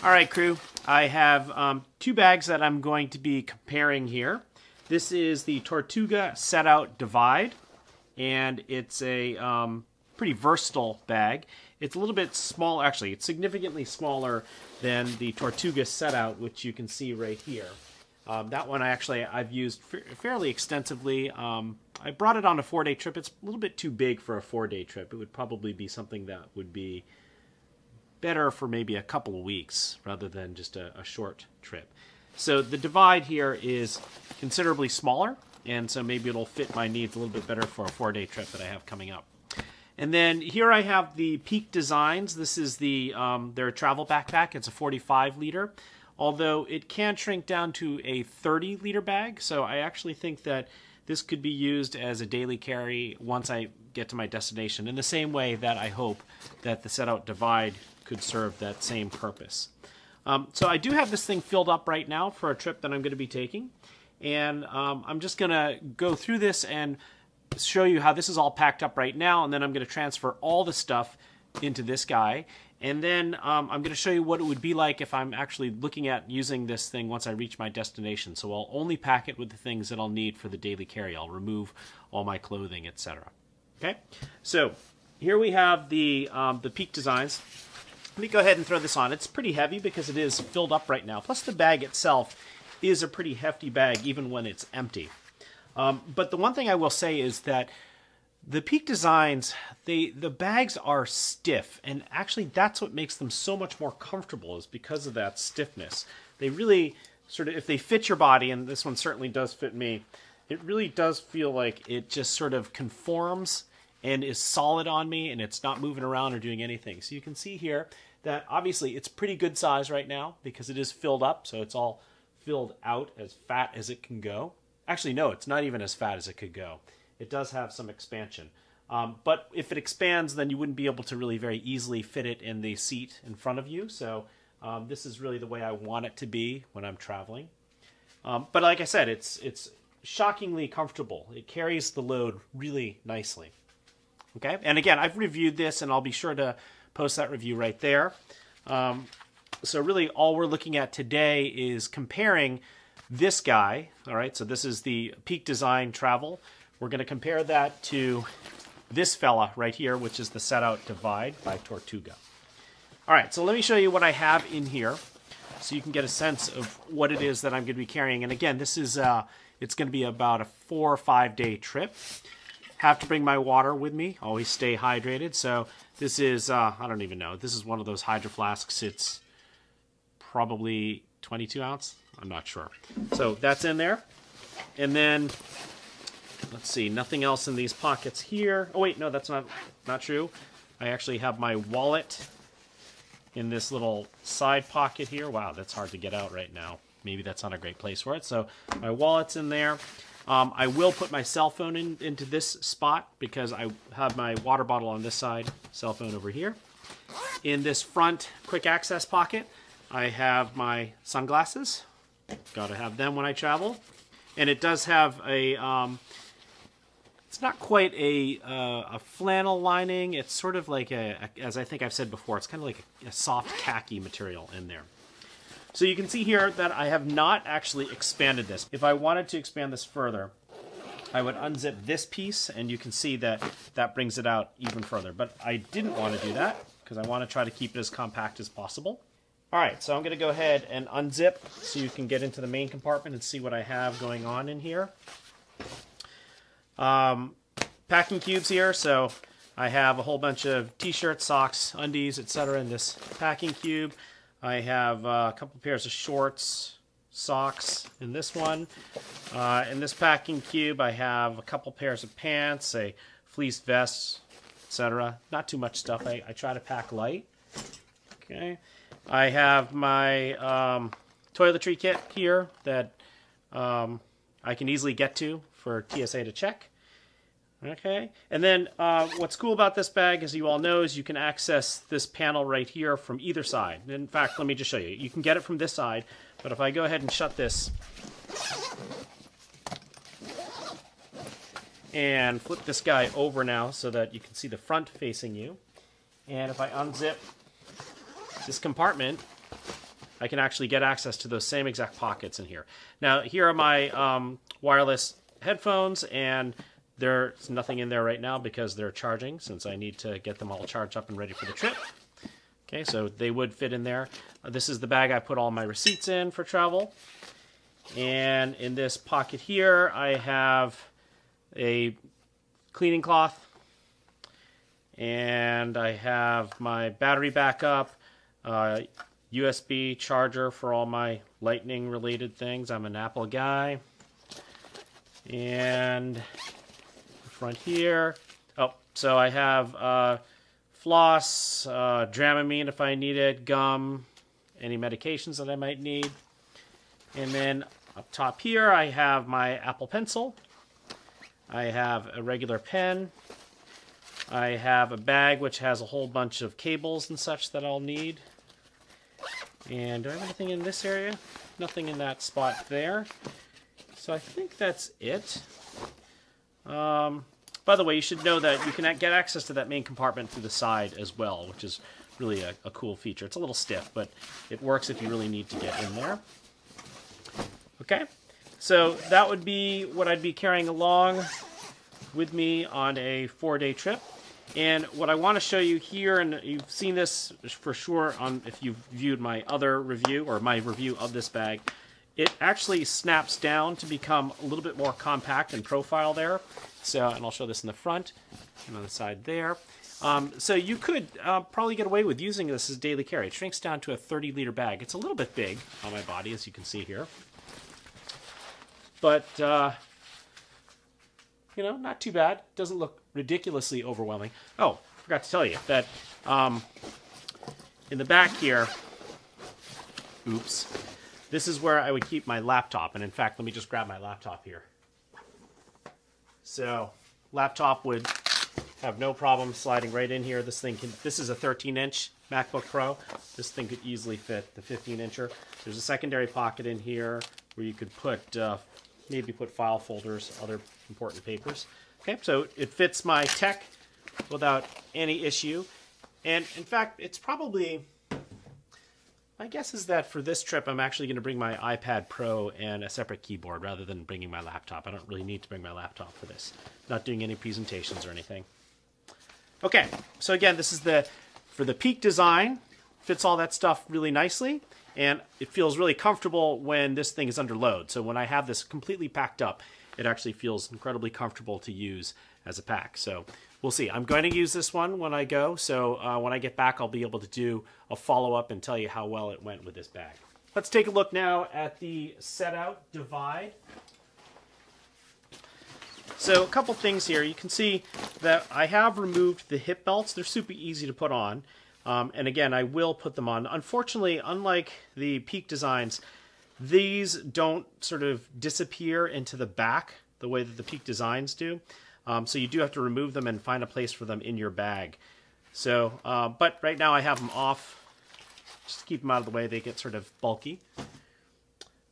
All right, crew. I have two bags that I'm going to be comparing here. This is the Tortuga Setout Divide, and it's a pretty versatile bag. It's a little bit small, actually, it's significantly smaller than the Tortuga Setout, which you can see right here. That one I've used fairly extensively. I brought it on a 4-day trip. It's a little bit too big for a 4-day trip. It would probably be something that would be better for maybe a couple of weeks rather than just a short trip. So the Divide here is considerably smaller, and so maybe it'll fit my needs a little bit better for a 4-day trip that I have coming up. And then here I have the I.Peak designs. This is their travel backpack. It's a 45 liter, although it can shrink down to a 30 liter bag. So I actually think that this could be used as a daily carry once I get to my destination, in the same way that I hope that the Setout Divide could serve that same purpose. So I do have this thing filled up right now for a trip that I'm going to be taking, and I'm just going to go through this and show you how this is all packed up right now, and then I'm going to transfer all the stuff into this guy, and then I'm going to show you what it would be like if I'm actually looking at using this thing once I reach my destination. So I'll only pack it with the things that I'll need for the daily carry. I'll remove all my clothing, etc. Okay, so here we have the I.Peak designs. Let me go ahead and throw this on. It's pretty heavy because it is filled up right now. Plus the bag itself is a pretty hefty bag even when it's empty. But the one thing I will say is that the I.Peak designs, the bags are stiff, and actually that's what makes them so much more comfortable, is because of that stiffness. They really sort of, if they fit your body, and this one certainly does fit me, it really does feel like it just sort of conforms and is solid on me, and it's not moving around or doing anything. So you can see here that obviously it's pretty good size right now because it is filled up, so it's all filled out as fat as it can go. Actually, no, it's not even as fat as it could go. It does have some expansion. But if it expands, then you wouldn't be able to really very easily fit it in the seat in front of you. So this is really the way I want it to be when I'm traveling. But like I said, it's shockingly comfortable. It carries the load really nicely. Okay, and again, I've reviewed this, and I'll be sure to post that review right there. So really all we're looking at today is comparing this guy. All right, so this is the I.Peak Design Travel. We're going to compare that to this fella right here, which is the Setout Divide by Tortuga. All right, so let me show you what I have in here so you can get a sense of what it is that I'm going to be carrying. And again, this is it's going to be about a 4 or 5 day trip. Have to bring my water with me. Always stay hydrated. So this is, I don't even know. This is one of those Hydro Flasks. It's probably 22 ounce. I'm not sure. So that's in there. And then, let's see, nothing else in these pockets here. Oh wait, no, that's not true. I actually have my wallet in this little side pocket here. Wow, that's hard to get out right now. Maybe that's not a great place for it. So my wallet's in there. I will put my cell phone into this spot because I have my water bottle on this side, cell phone over here. In this front quick access pocket, I have my sunglasses. Got to have them when I travel. And it does have a, it's not quite a flannel lining. It's sort of like as I think I've said before, it's kind of like a soft khaki material in there. So you can see here that I have not actually expanded this. If I wanted to expand this further, I would unzip this piece, and you can see that that brings it out even further. But I didn't want to do that because I want to try to keep it as compact as possible. All right, so I'm going to go ahead and unzip so you can get into the main compartment and see what I have going on in here. Packing cubes here, so I have a whole bunch of t-shirts, socks, undies, etc. in this packing cube. I have a couple pairs of shorts, socks in this one. In this packing cube, I have a couple pairs of pants, a fleece vest, etc. Not too much stuff. I try to pack light. Okay. I have my toiletry kit here that I can easily get to for TSA to check. Okay, and then what's cool about this bag, as you all know, is you can access this panel right here from either side. In fact, let me just show you. You can get it from this side, but if I go ahead and shut this and flip this guy over now so that you can see the front facing you, and if I unzip this compartment, I can actually get access to those same exact pockets in here. Now, here are my wireless headphones, and there's nothing in there right now because they're charging, since I need to get them all charged up and ready for the trip. Okay, so they would fit in there. This is the bag I put all my receipts in for travel. And in this pocket here, I have a cleaning cloth. And I have my battery backup, USB charger for all my lightning-related things. I'm an Apple guy. And front here. Oh, so I have floss, Dramamine if I need it, gum, any medications that I might need. And then up top here, I have my Apple Pencil. I have a regular pen. I have a bag which has a whole bunch of cables and such that I'll need. And do I have anything in this area? Nothing in that spot there. So I think that's it. By the way, you should know that you can get access to that main compartment through the side as well, which is really a cool feature. It's a little stiff, but it works if you really need to get in there. Okay, so that would be what I'd be carrying along with me on a 4-day trip. And what I want to show you here, and you've seen this for sure on if you've viewed my other review or my review of this bag, it actually snaps down to become a little bit more compact and profile there. So, and I'll show this in the front and on the side there. So you could probably get away with using this as daily carry. It shrinks down to a 30-liter bag. It's a little bit big on my body, as you can see here. But, you know, not too bad. Doesn't look ridiculously overwhelming. Oh, forgot to tell you that in the back here, oops, this is where I would keep my laptop. And in fact, let me just grab my laptop here. So, laptop would have no problem sliding right in here. This is a 13-inch MacBook Pro. This thing could easily fit the 15-incher. There's a secondary pocket in here where you could put maybe put file folders, other important papers. Okay, so it fits my tech without any issue. And in fact, it's probably, my guess is that for this trip, I'm actually going to bring my iPad Pro and a separate keyboard rather than bringing my laptop. I don't really need to bring my laptop for this. Not doing any presentations or anything. Okay, so again, this is for the I.Peak design. Fits all that stuff really nicely. And it feels really comfortable when this thing is under load. So when I have this completely packed up, it actually feels incredibly comfortable to use as a pack. So we'll see. I'm going to use this one when I go. So when I get back, I'll be able to do a follow-up and tell you how well it went with this bag. Let's take a look now at the Setout Divide. So a couple things here. You can see that I have removed the hip belts. They're super easy to put on. And again, I will put them on. Unfortunately, unlike the I.Peak designs, these don't sort of disappear into the back the way that the I.Peak designs do. So you do have to remove them and find a place for them in your bag. So, but right now I have them off. Just to keep them out of the way, they get sort of bulky.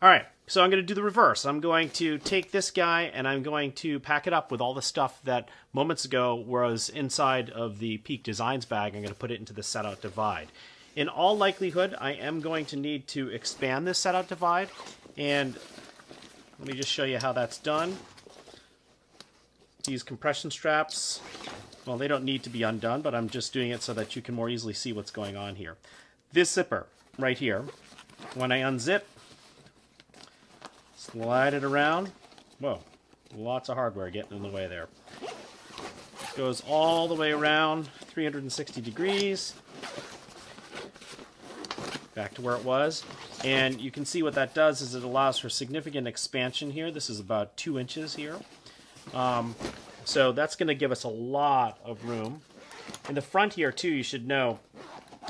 All right, so I'm going to do the reverse. I'm going to take this guy and I'm going to pack it up with all the stuff that moments ago was inside of the I.Peak Designs bag. I'm going to put it into the Setout Divide. In all likelihood, I am going to need to expand this Setout Divide, and let me just show you how that's done. These compression straps, well, they don't need to be undone, but I'm just doing it so that you can more easily see what's going on here. This zipper right here, when I unzip, slide it around. Whoa, lots of hardware getting in the way there. Goes all the way around 360 degrees. Back to where it was. And you can see what that does is it allows for significant expansion here. This is about 2 inches here. So that's going to give us a lot of room. In the front here, too, you should know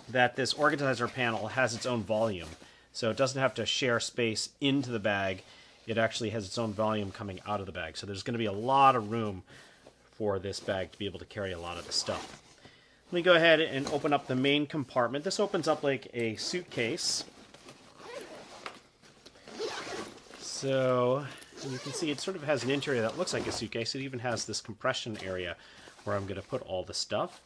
that this organizer panel has its own volume. So it doesn't have to share space into the bag. It actually has its own volume coming out of the bag. So there's going to be a lot of room for this bag to be able to carry a lot of the stuff. Let me go ahead and open up the main compartment. This opens up like a suitcase. So you can see it sort of has an interior that looks like a suitcase. It even has this compression area where I'm going to put all the stuff.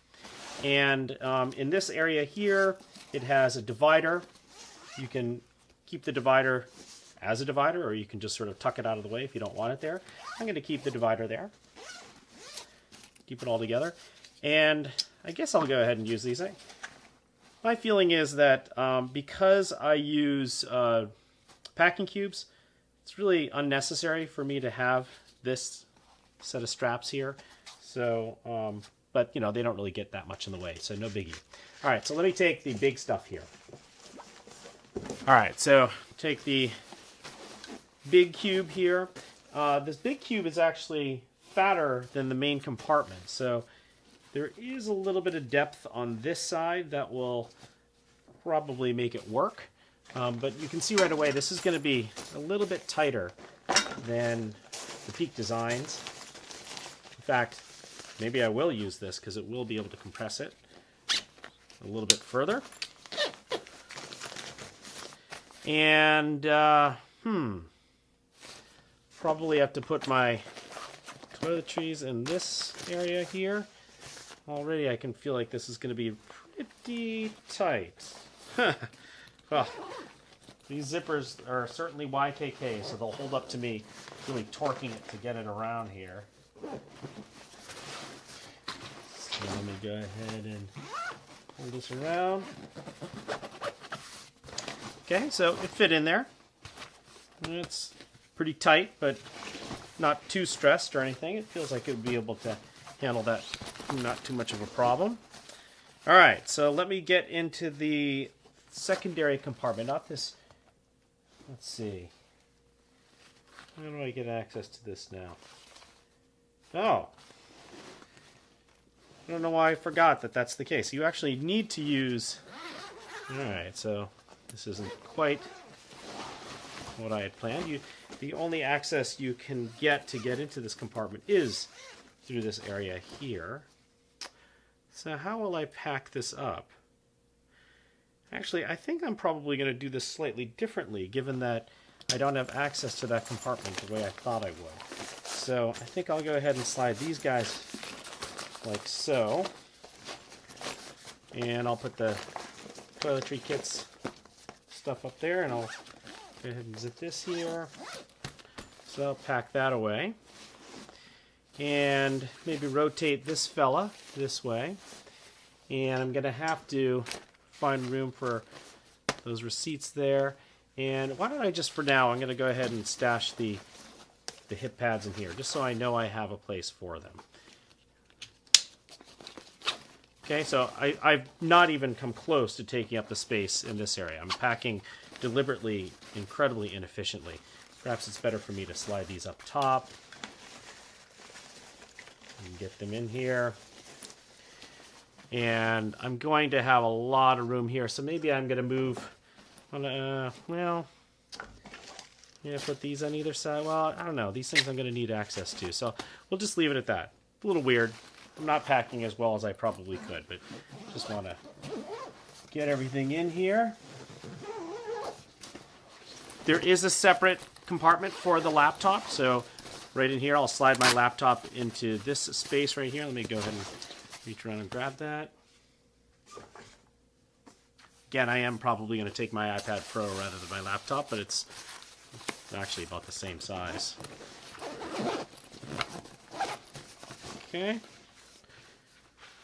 And in this area here, it has a divider You can keep the divider as a divider, or you can just sort of tuck it out of the way if you don't want it there. I'm going to keep the divider there. Keep it all together. And I guess I'll go ahead and use these things. My feeling is that because I use packing cubes, it's really unnecessary for me to have this set of straps here. So, but you know, they don't really get that much in the way, so no biggie. All right, so let me take the big stuff here. All right, so take the big cube here. This big cube is actually fatter than the main compartment, so there is a little bit of depth on this side that will probably make it work. But you can see right away this is going to be a little bit tighter than the Peak designs. In fact, maybe I will use this because it will be able to compress it a little bit further. And, probably have to put my toiletries in this area here. Already I can feel like this is going to be pretty tight. Well, these zippers are certainly YKK, so they'll hold up to me really torquing it to get it around here. So let me go ahead and pull this around. Okay, so it fit in there. It's pretty tight, but not too stressed or anything. It feels like it would be able to handle that, not too much of a problem. All right, so let me get into the secondary compartment, not this. Let's see. How do I get access to this now? Oh. I don't know why I forgot that that's the case. You actually need to use... Alright, so this isn't quite what I had planned. The only access you can get to get into this compartment is through this area here. So how will I pack this up? Actually, I think I'm probably going to do this slightly differently, given that I don't have access to that compartment the way I thought I would. So I think I'll go ahead and slide these guys like so. And I'll put the toiletry kits stuff up there, and I'll go ahead and zip this here. So I'll pack that away. And maybe rotate this fella this way. And I'm going to have to find room for those receipts there. And why don't I just, for now, I'm going to go ahead and stash the hip pads in here, just so I know I have a place for them. Okay, so I've not even come close to taking up the space in this area. I'm packing deliberately, incredibly inefficiently. Perhaps it's better for me to slide these up top and get them in here. And I'm going to have a lot of room here, so maybe I'm going to move on, well, yeah, put these on either side. Well, I don't know. These things I'm going to need access to, so we'll just leave it at that. A little weird. I'm not packing as well as I probably could, but just want to get everything in here. There is a separate compartment for the laptop, so right in here I'll slide my laptop into this space right here. Let me go ahead and reach around and grab that. Again, I am probably going to take my iPad Pro rather than my laptop, but it's actually about the same size. Okay.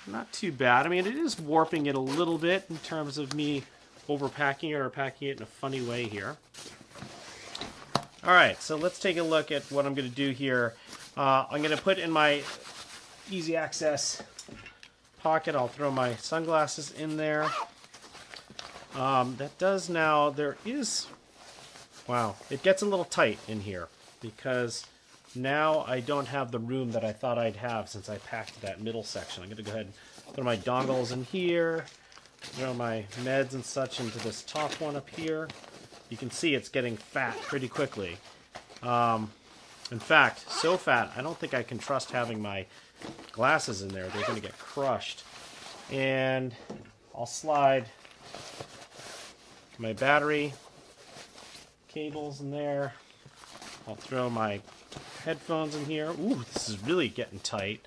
Not too bad. I mean, it is warping it a little bit in terms of me overpacking it or packing it in a funny way here. All right, so let's take a look at what I'm going to do here. I'm going to put in my easy access pocket. I'll throw my sunglasses in there. That does now, there is, wow, it gets a little tight in here because now I don't have the room that I thought I'd have since I packed that middle section. I'm going to go ahead and throw my dongles in here, throw my meds and such into this top one up here. You can see it's getting fat pretty quickly. In fact, so fat, I don't think I can trust having my glasses in there. They're going to get crushed. And I'll slide my battery cables in there. I'll throw my headphones in here. Ooh, this is really getting tight.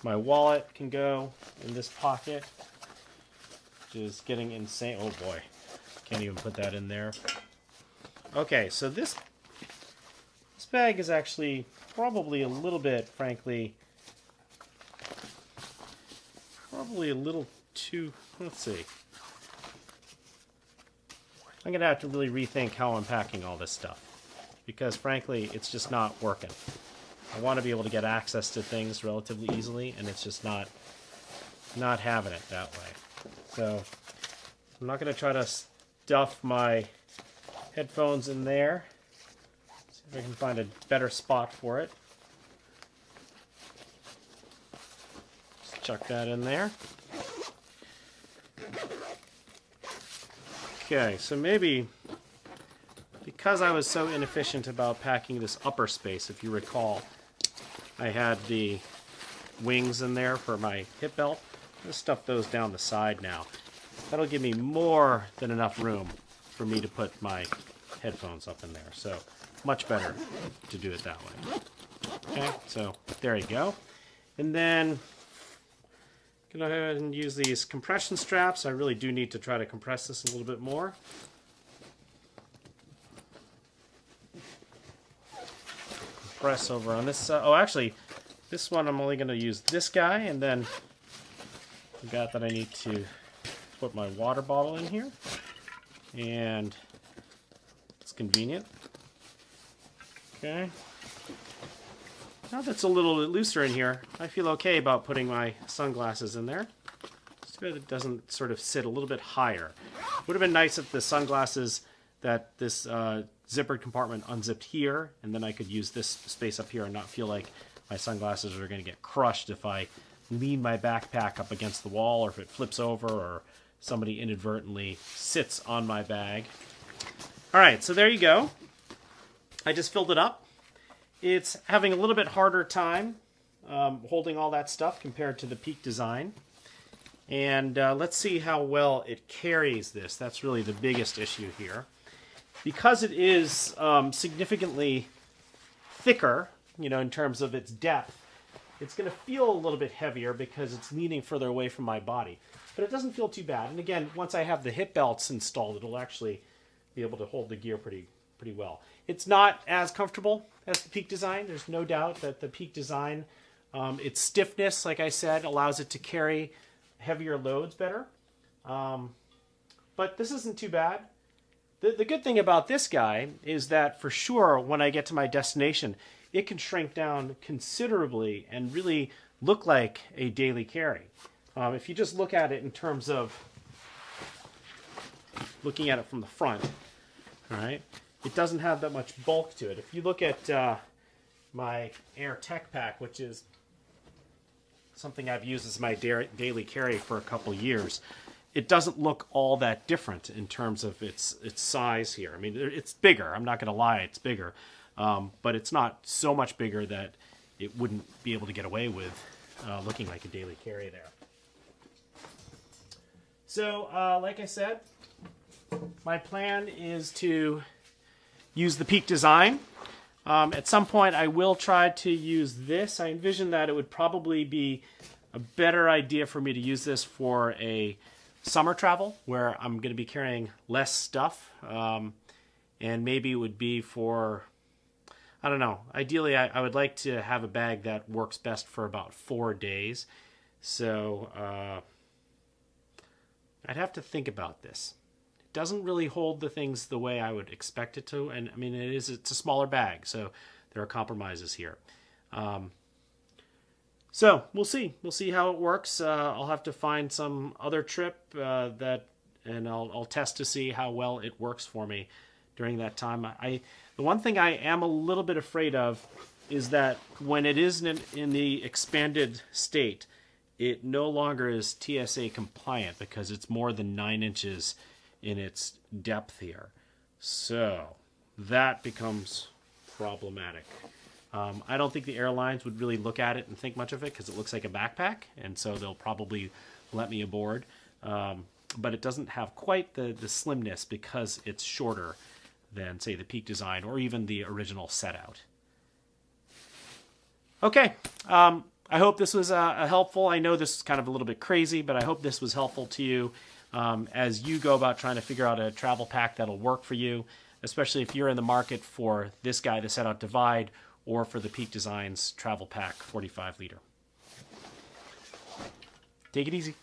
My wallet can go in this pocket, which is getting insane. Oh boy. Can't even put that in there. Okay, so this bag is actually probably a little bit, frankly, probably a little too, let's see. I'm going to have to really rethink how I'm packing all this stuff, because frankly, it's just not working. I want to be able to get access to things relatively easily, and it's just not having it that way. So I'm not going to try to stuff my headphones in there. See if I can find a better spot for it. Just chuck that in there. Okay, so maybe because I was so inefficient about packing this upper space, if you recall, I had the wings in there for my hip belt. I'm going to stuff those down the side now. That'll give me more than enough room for me to put my headphones up in there. So much better to do it that way. Okay, so there you go. And then go ahead and use these compression straps. I really do need to try to compress this a little bit more. Compress over on this side. Oh, actually, this one I'm only going to use this guy, and then I forgot that I need to put my water bottle in here, and it's convenient. Okay. Now that's a little bit looser in here, I feel okay about putting my sunglasses in there. It's good it doesn't sort of sit a little bit higher. Would have been nice if the sunglasses, that this zippered compartment unzipped here, and then I could use this space up here and not feel like my sunglasses are going to get crushed if I lean my backpack up against the wall, or if it flips over, or somebody inadvertently sits on my bag. All right, so there you go. I just filled it up. It's having a little bit harder time holding all that stuff compared to the I.Peak design. And let's see how well it carries this. That's really the biggest issue here. Because it is significantly thicker, you know, in terms of its depth, it's going to feel a little bit heavier because it's leaning further away from my body. But it doesn't feel too bad. And again, once I have the hip belts installed, it'll actually be able to hold the gear pretty well. It's not as comfortable as the I.Peak design. There's no doubt that the I.Peak design, its stiffness, like I said, allows it to carry heavier loads better. But this isn't too bad. The good thing about this guy is that for sure when I get to my destination, it can shrink down considerably and really look like a daily carry. If you just look at it in terms of looking at it from the front, all right, it doesn't have that much bulk to it. If you look at my Air Tech Pack, which is something I've used as my daily carry for a couple years, it doesn't look all that different in terms of its size here. I mean, it's bigger. I'm not going to lie, it's bigger. But it's not so much bigger that it wouldn't be able to get away with looking like a daily carry there. So, like I said, my plan is to use the I.Peak design. At some point, I will try to use this. I envision that it would probably be a better idea for me to use this for a summer travel, where I'm going to be carrying less stuff. And maybe it would be for, I don't know. Ideally, I would like to have a bag that works best for about 4 days. So I'd have to think about this. It doesn't really hold the things the way I would expect it to. And I mean, it's a smaller bag, so there are compromises here. So we'll see. We'll see how it works. I'll have to find some other trip and I'll test to see how well it works for me during that time. The one thing I am a little bit afraid of is that when it is in the expanded state, it no longer is TSA compliant because it's more than 9 inches in its depth here. So that becomes problematic. I don't think the airlines would really look at it and think much of it because it looks like a backpack, and so they'll probably let me aboard. But it doesn't have quite the slimness because it's shorter than, say, the I.Peak design or even the original Setout. Okay, I hope this was helpful. I know this is kind of a little bit crazy, but I hope this was helpful to you. as you go about trying to figure out a travel pack that'll work for you, especially if you're in the market for this guy, the Setout Divide, or for the Peak Designs Travel Pack 45 liter. Take it easy.